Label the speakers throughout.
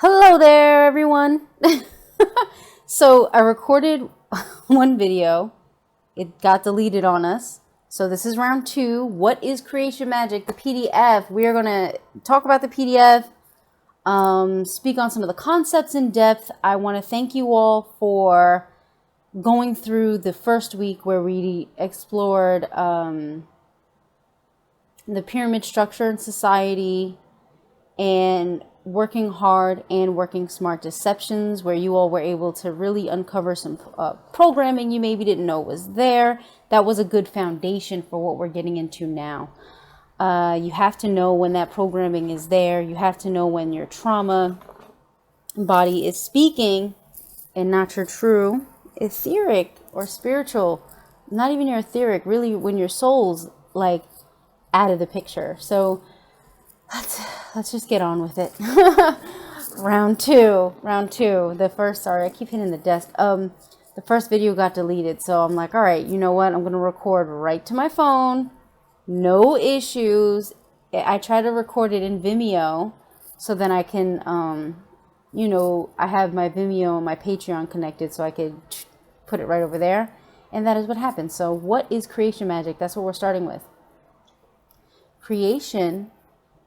Speaker 1: Hello there, everyone. So I recorded one video. It got deleted on us. So this is round 2. What is Creation Magic? The PDF. We are going to talk about the PDF, speak on some of the concepts in depth. I want to thank you all for going through the first week where we explored the pyramid structure in society and working hard and working smart deceptions, where you all were able to really uncover some programming you maybe didn't know was there. That was a good foundation for what we're getting into now. You have to know when that programming is there. You have to know when your trauma body is speaking and not your true etheric or spiritual, not even your etheric, really when your soul's like out of the picture. So let's just get on with it. Round two. The first, sorry, I keep hitting the desk. The first video got deleted, so I'm like, all right, you know what? I'm going to record right to my phone. No issues. I try to record it in Vimeo so then I can, I have my Vimeo and my Patreon connected so I could put it right over there. And that is what happened. So what is creation magic? That's what we're starting with. Creation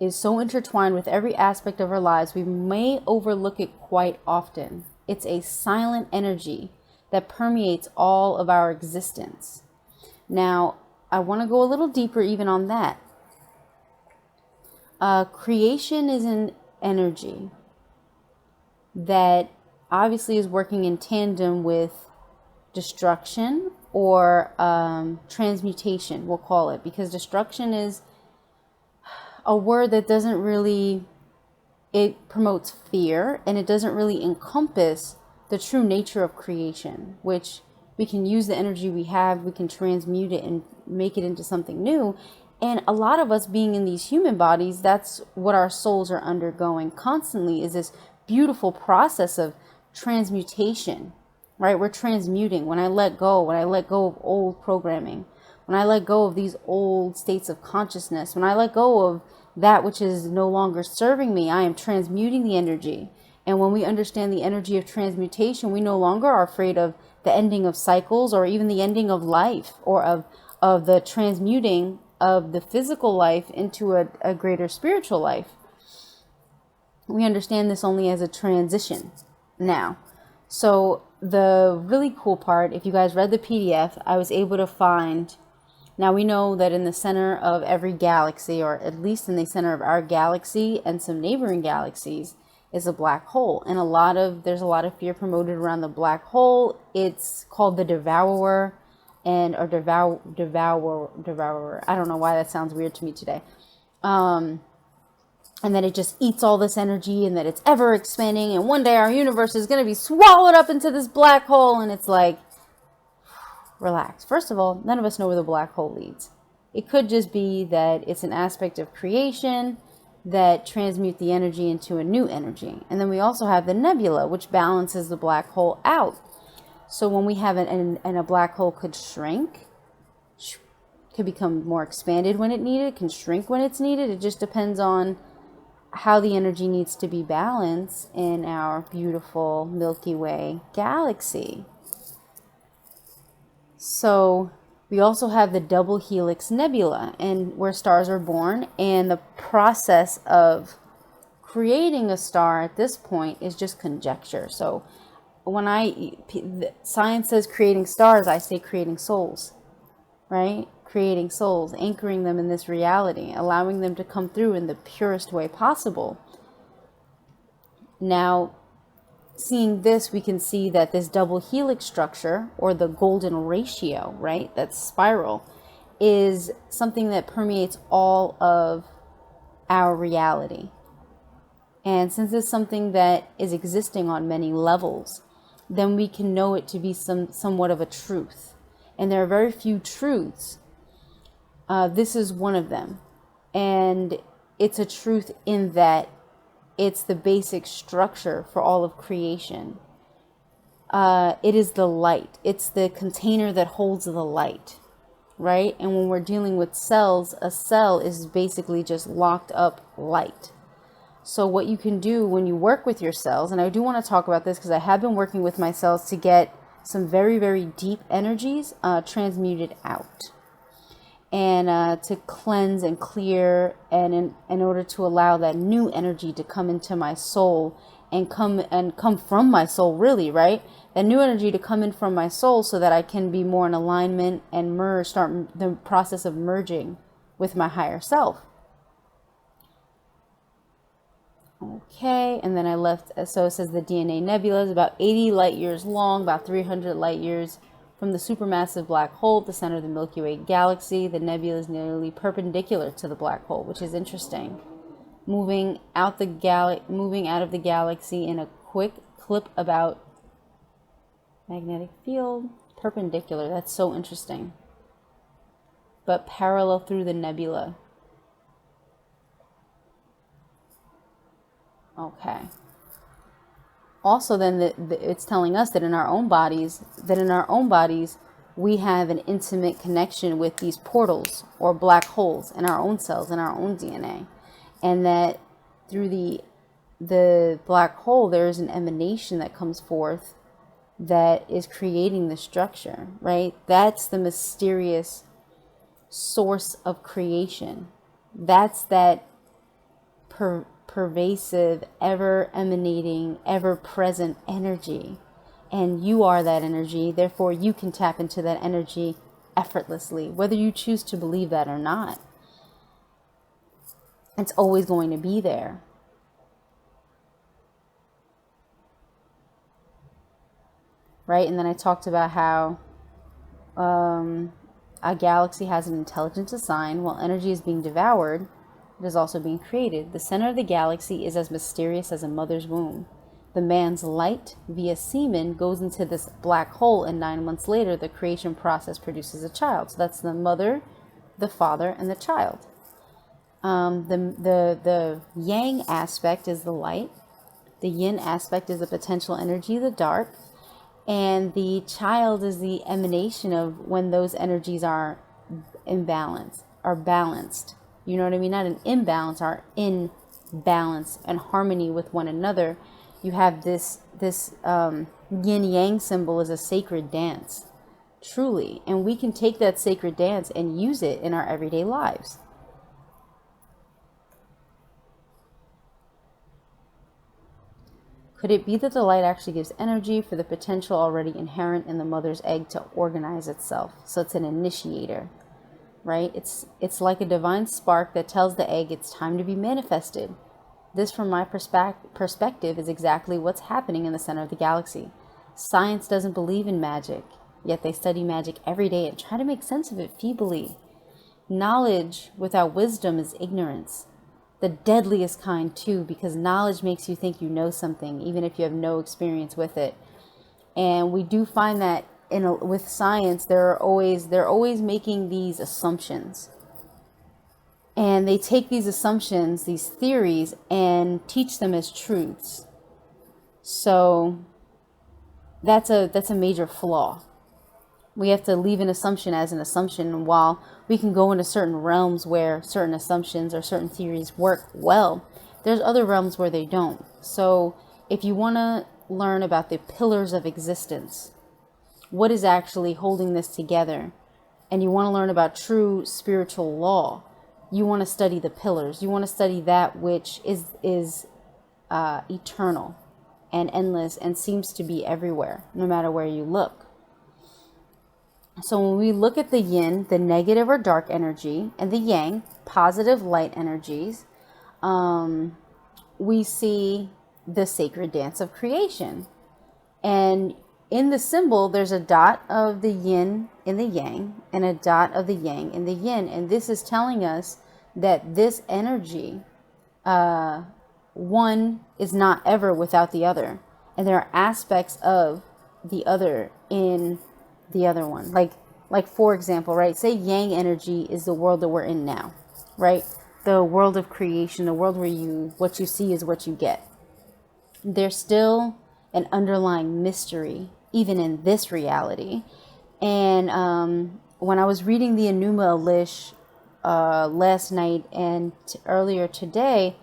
Speaker 1: is so intertwined with every aspect of our lives, we may overlook it quite often. It's a silent energy that permeates all of our existence. Now, I want to go a little deeper even on that. Creation is an energy that obviously is working in tandem with destruction or transmutation, we'll call it, because destruction is a word that doesn't really, it promotes fear and it doesn't really encompass the true nature of creation, which we can use the energy we have, we can transmute it and make it into something new. And a lot of us being in these human bodies, that's what our souls are undergoing constantly, is this beautiful process of transmutation, right? We're transmuting. When I let go of old programming, when I let go of these old states of consciousness, when I let go of that which is no longer serving me, I am transmuting the energy. And when we understand the energy of transmutation, we no longer are afraid of the ending of cycles or even the ending of life, or of the transmuting of the physical life into a greater spiritual life. We understand this only as a transition now. So the really cool part, if you guys read the PDF, I was able to find. Now we know that in the center of every galaxy, or at least in the center of our galaxy and some neighboring galaxies, is a black hole. And there's a lot of fear promoted around the black hole. It's called the devourer or devourer. I don't know why that sounds weird to me today. And that it just eats all this energy and that it's ever expanding. And one day our universe is going to be swallowed up into this black hole. And it's like, relax. First of all, none of us know where the black hole leads. It could just be that it's an aspect of creation that transmute the energy into a new energy. And then we also have the nebula, which balances the black hole out. So when we have and a black hole could shrink, could become more expanded when it needed, can shrink when it's needed. It just depends on how the energy needs to be balanced in our beautiful Milky Way galaxy. So we also have the double helix nebula, and where stars are born, and the process of creating a star at this point is just conjecture. So when science says creating stars, I say creating souls, right? Creating souls, anchoring them in this reality, allowing them to come through in the purest way possible. Now, seeing this, we can see that this double helix structure, or the golden ratio, right, that spiral, is something that permeates all of our reality. And since it's something that is existing on many levels, then we can know it to be somewhat of a truth. And there are very few truths. This is one of them. And it's a truth in that it's the basic structure for all of creation. It is the light. It's the container that holds the light, right? And when we're dealing with cells, a cell is basically just locked up light. So what you can do when you work with your cells, and I do want to talk about this because I have been working with my cells to get some very, very deep energies transmuted out, and to cleanse and clear, and in order to allow that new energy to come into my soul and come from my soul, really, right? That new energy to come in from my soul so that I can be more in alignment and start the process of merging with my higher self. Okay, and then I left, so it says the DNA nebula is about 80 light years long, about 300 light years from the supermassive black hole at the center of the Milky Way galaxy. The nebula is nearly perpendicular to the black hole, which is interesting. Moving out of the galaxy in a quick clip about magnetic field, perpendicular. That's so interesting. But parallel through the nebula. Okay. Also, then it's telling us that in our own bodies, we have an intimate connection with these portals or black holes in our own cells, in our own DNA, and that through the black hole there is an emanation that comes forth that is creating the structure. Right? That's the mysterious source of creation. That's that pervasive, ever emanating, ever present energy. And you are that energy. Therefore, you can tap into that energy effortlessly, whether you choose to believe that or not. It's always going to be there. Right? And then I talked about how a galaxy has an intelligence assigned while energy is being devoured. It is also being created. The center of the galaxy is as mysterious as a mother's womb. The man's light via semen goes into this black hole, and 9 months later, the creation process produces a child. So that's the mother, the father, and the child. The yang aspect is the light. The yin aspect is the potential energy, the dark. And the child is the emanation of when those energies are imbalanced, are balanced. You know what I mean? Not an imbalance, are in balance and harmony with one another. You have this yin-yang symbol is a sacred dance, truly. And we can take that sacred dance and use it in our everyday lives. Could it be that the light actually gives energy for the potential already inherent in the mother's egg to organize itself? So it's an initiator. Right? It's like a divine spark that tells the egg it's time to be manifested. This, from my perspective, is exactly what's happening in the center of the galaxy. Science doesn't believe in magic, yet they study magic every day and try to make sense of it feebly. Knowledge without wisdom is ignorance. The deadliest kind, too, because knowledge makes you think you know something, even if you have no experience with it. And we do find that with science, they're always making these assumptions, and they take these assumptions, these theories, and teach them as truths. So that's a major flaw. We have to leave an assumption as an assumption, and while we can go into certain realms where certain assumptions or certain theories work well, there's other realms where they don't. So if you want to learn about the pillars of existence, what is actually holding this together, and you want to learn about true spiritual law, you want to study the pillars. You want to study that which is eternal and endless and seems to be everywhere, no matter where you look. So when we look at the yin, the negative or dark energy, and the yang, positive light energies, we see the sacred dance of creation. And in the symbol, there's a dot of the yin in the yang and a dot of the yang in the yin. And this is telling us that this energy, one is not ever without the other. And there are aspects of the other in the other one. Like for example, right? Say yang energy is the world that we're in now, right? The world of creation, the world where what you see is what you get. There's still an underlying mystery, even in this reality. And when I was reading the Enuma Elish last night and earlier today,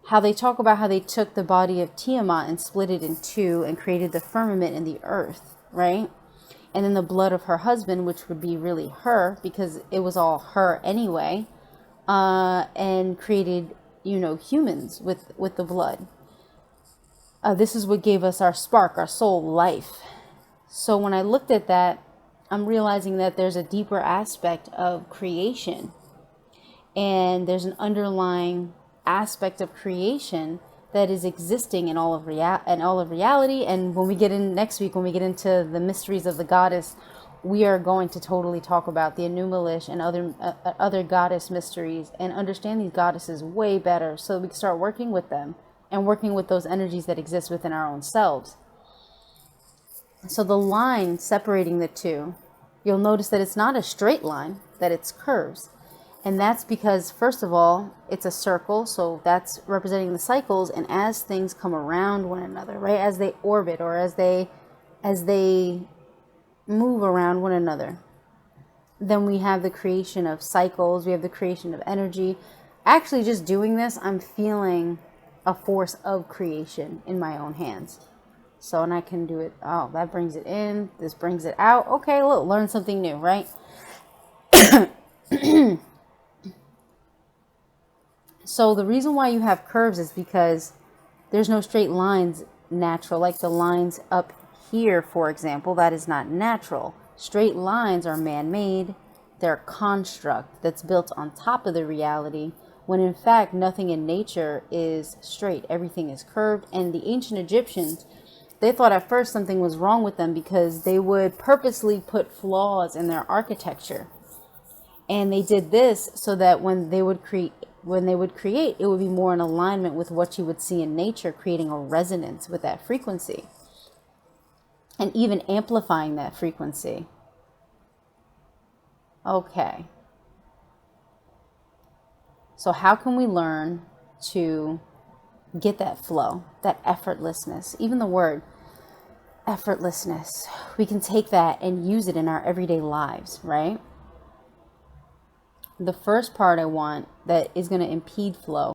Speaker 1: how they talk about how they took the body of Tiamat and split it in two and created the firmament and the earth, right? And then the blood of her husband, which would be really her, because it was all her anyway, and created, humans with the blood. This is what gave us our spark, our soul, life. So when I looked at that, I'm realizing that there's a deeper aspect of creation, and there's an underlying aspect of creation that is existing in all of reality. And when we get in next week, when we get into the mysteries of the goddess, we are going to totally talk about the Enumalish and other goddess mysteries, and understand these goddesses way better, so we can start working with them and working with those energies that exist within our own selves. So the line separating the two, you'll notice that it's not a straight line, that it's curves. And that's because, first of all, it's a circle, so that's representing the cycles. And as things come around one another, right, as they orbit, or as they move around one another, then we have the creation of cycles, we have the creation of energy. Actually, just doing this, I'm feeling a force of creation in my own hands. So, and I can do it. Oh, that brings it in. This brings it out. Okay, look, learn something new, right? So the reason why you have curves is because there's no straight lines natural. Like the lines up here, for example, that is not natural. Straight lines are man-made. They're a construct that's built on top of the reality, when in fact nothing in nature is straight. Everything is curved. And the ancient Egyptians, they thought at first something was wrong with them, because they would purposely put flaws in their architecture. And they did this so that when they would create, it would be more in alignment with what you would see in nature, creating a resonance with that frequency, and even amplifying that frequency. Okay. So how can we learn to get that flow, that effortlessness? Even the word effortlessness, we can take that and use it in our everyday lives, right? The first part I want that is going to impede flow